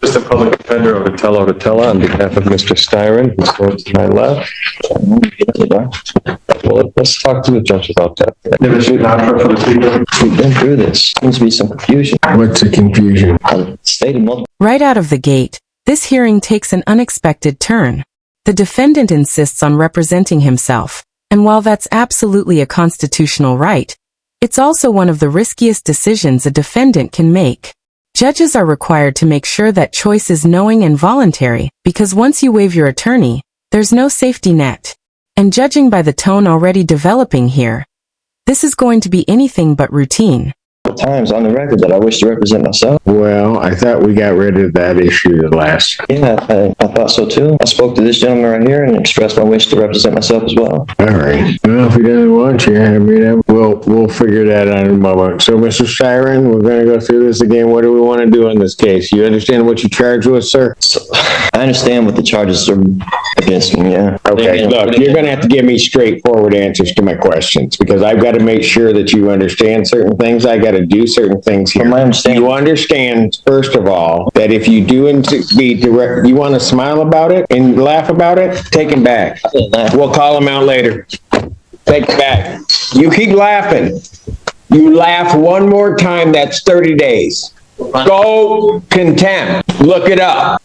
Assistant Public Defender Otatella on behalf of Mr. Styron, who's going to my left. Well, let's talk to the judge about that. We've been through this. Seems to be some confusion. What's the confusion? Right out of the gate, this hearing takes an unexpected turn. The defendant insists on representing himself, and while that's absolutely a constitutional right, it's also one of the riskiest decisions a defendant can make. Judges are required to make sure that choice is knowing and voluntary, because once you waive your attorney, there's no safety net. And judging by the tone already developing here, this is going to be anything but routine. Times on the record that I wish to represent myself. Well, I thought we got rid of that issue the last. Yeah, I thought so too. I spoke to this gentleman right here and expressed my wish to represent myself as well. All right. Well, if he doesn't want you, I mean, we'll figure that out in a moment. So, Mr. Styron, we're going to go through this again. What do we want to do in this case? You understand what you charged with, sir? So, I understand what the charges are against me, yeah. Okay, look, you're going to have to give me straightforward answers to my questions, because I've got to make sure that you understand certain things. I got to do certain things here. You understand, first of all, that if you do be direct, you want to smile about it and laugh about it, take him back. We'll call him out later. Take it back. You keep laughing. You laugh one more time, that's 30 days. Go contempt. Look it up.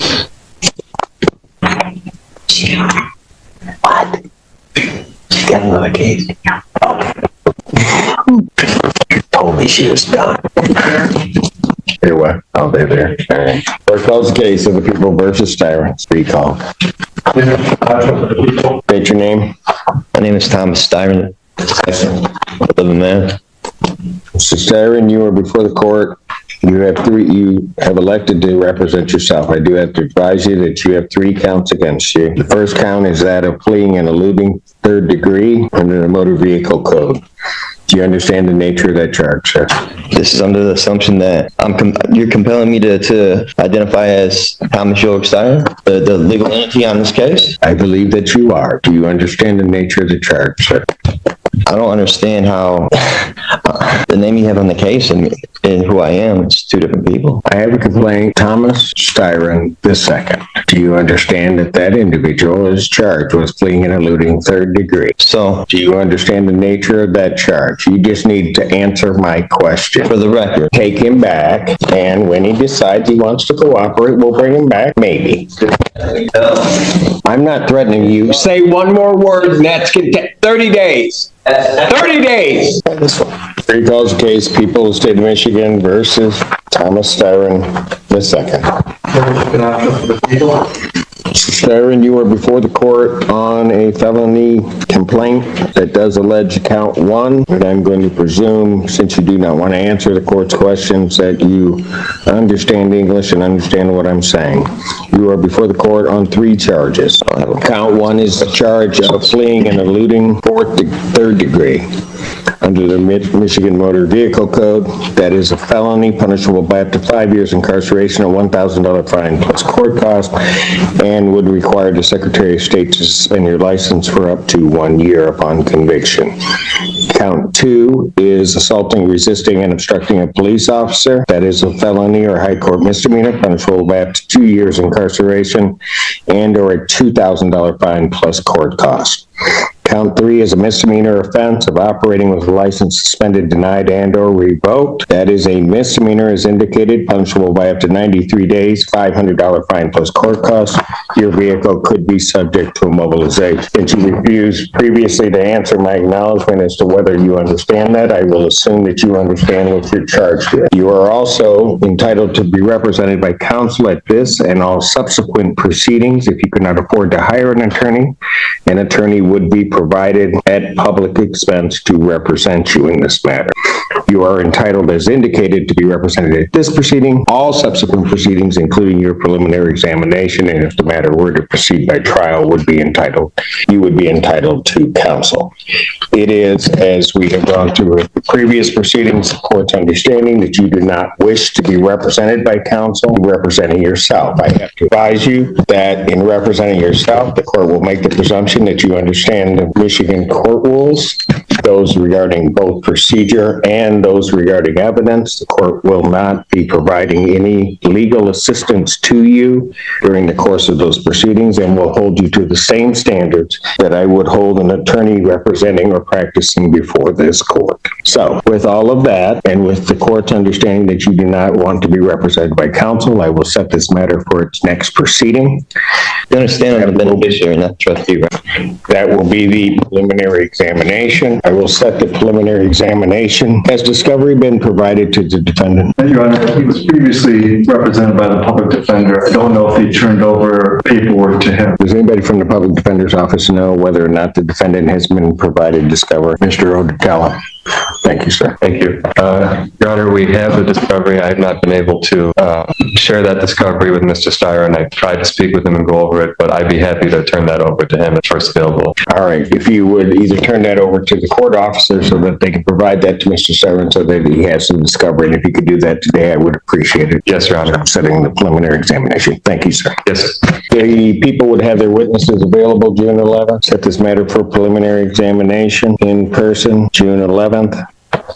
What? She got another case. Told me she was done. Hey, what? Oh, they're there. All right. Court calls the case of the people versus Styron. Recall. State your name. My name is Thomas Styron. I live in man. Mr. Styron, you are before the court. You have elected to represent yourself. I do have to advise you that you have 3 counts against you. The first count is that of fleeing and eluding third degree under the motor vehicle code. Do you understand the nature of that charge, sir? This is under the assumption that you're compelling me to identify as Thomas York Styron, the legal entity on this case? I believe that you are. Do you understand the nature of the charge, sir? I don't understand how the name you have on the case and who I am, it's 2 different people. I have a complaint, Thomas Styron II. Do you understand that that individual is charged with fleeing and eluding third degree? So, do you understand the nature of that charge? You just need to answer my question. For the record, take him back, and when he decides he wants to cooperate, we'll bring him back, maybe. I'm not threatening you. Say one more word, and that's 30 days. 30 days! Three calls the case, people of the state of Michigan versus Thomas Styron II. Mr. Styron, you are before the court on a felony complaint that does allege count 1, and I'm going to presume, since you do not want to answer the court's questions, that you understand English and understand what I'm saying. You are before the court on 3 charges. Count 1 is the charge of fleeing and eluding third degree. Under the Michigan Motor Vehicle Code, that is a felony punishable by up to 5 years incarceration, a $1,000 fine plus court cost, and would require the Secretary of State to suspend your license for up to 1 year upon conviction. Count 2 is assaulting, resisting, and obstructing a police officer. That is a felony or high court misdemeanor punishable by up to 2 years incarceration and or a $2,000 fine plus court cost. Count 3 is a misdemeanor offense of operating with a license suspended, denied, and or revoked. That is a misdemeanor as indicated, punishable by up to 93 days, $500 fine plus court costs. Your vehicle could be subject to immobilization. Since you refused previously to answer my acknowledgement as to whether you understand that, I will assume that you understand what you're charged with. You are also entitled to be represented by counsel at this and all subsequent proceedings. If you cannot afford to hire an attorney would be provided at public expense to represent you in this matter. You are entitled, as indicated, to be represented at this proceeding, all subsequent proceedings, including your preliminary examination, and if the matter were to proceed by trial, you would be entitled to counsel. It is, as we have gone through with the previous proceedings, the court's understanding that you do not wish to be represented by counsel, representing yourself. I have to advise you that in representing yourself, the court will make the presumption that you understand the Michigan court rules, those regarding both procedure and those regarding evidence. The court will not be providing any legal assistance to you during the course of those proceedings and will hold you to the same standards that I would hold an attorney representing or practicing before this court. So, with all of that, and with the court's understanding that you do not want to be represented by counsel, I will set this matter for its next proceeding. You understand I'm the beneficiary, not trustee, right? That will be the preliminary examination. I will set the preliminary examination. Has discovery been provided to the defendant? Your Honor, he was previously represented by the public defender. I don't know if he turned over paperwork to him. Does anybody from the public defender's office know whether or not the defendant has been provided discovery? Mr. Odella. Thank you, sir. Thank you. Your Honor, we have the discovery. I have not been able to share that discovery with Mr. Steyer, and I've tried to speak with him and go over it, but I'd be happy to turn that over to him at first available. All right. If you would either turn that over to the court officer so that they can provide that to Mr. Steyer so that he has some discovery, and if you could do that today, I would appreciate it. Yes, Your Honor. I'm setting the preliminary examination. Thank you, sir. Yes. The people would have their witnesses available June 11th. Set this matter for preliminary examination in person, June 11th.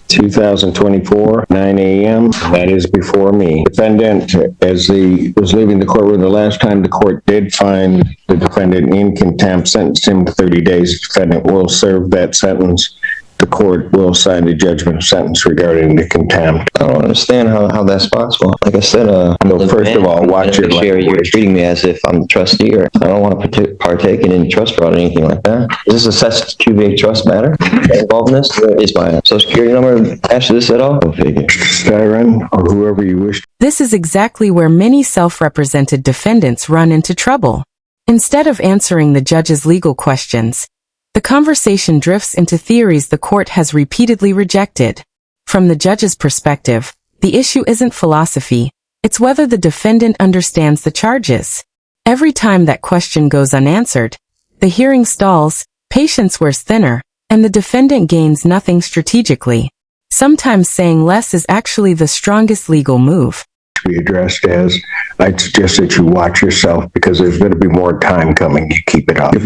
2024, 9 a.m. That is before me. Defendant, as he was leaving the courtroom the last time, the court did find the defendant in contempt, sentenced him to 30 days. The defendant will serve that sentence. The court will sign the judgment of sentence regarding the contempt. I don't understand how that's possible. Like I said, So first of all, watch your language. You're treating me as if I'm the trustee, or I don't want to partake in any trust fraud or anything like that. Is this a such too big trust matter involved in this? Is my social security number attached to this at all? Styron, or whoever you wish. This is exactly where many self-represented defendants run into trouble. Instead of answering the judge's legal questions, the conversation drifts into theories the court has repeatedly rejected. From the judge's perspective, the issue isn't philosophy, it's whether the defendant understands the charges. Every time that question goes unanswered, the hearing stalls, patience wears thinner, and the defendant gains nothing strategically. Sometimes saying less is actually the strongest legal move. Be addressed as, I'd suggest that you watch yourself because there's going to be more time coming. You keep it up. You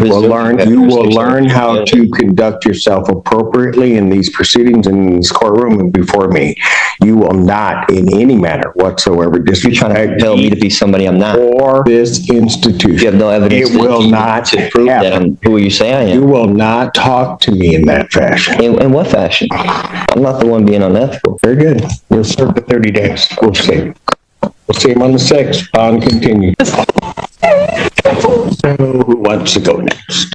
will learn how to conduct yourself appropriately in these proceedings in this courtroom and before me. You will not in any manner whatsoever You're trying to tell me to be somebody I'm not. or this institution. You have no evidence It will not to prove that I'm who you say I You am. will not talk to me in that fashion. In what fashion? I'm not the one being unethical. Very good. You'll serve the 30 days. We'll see. We'll see him on the 6th. On continue. So who wants to go next?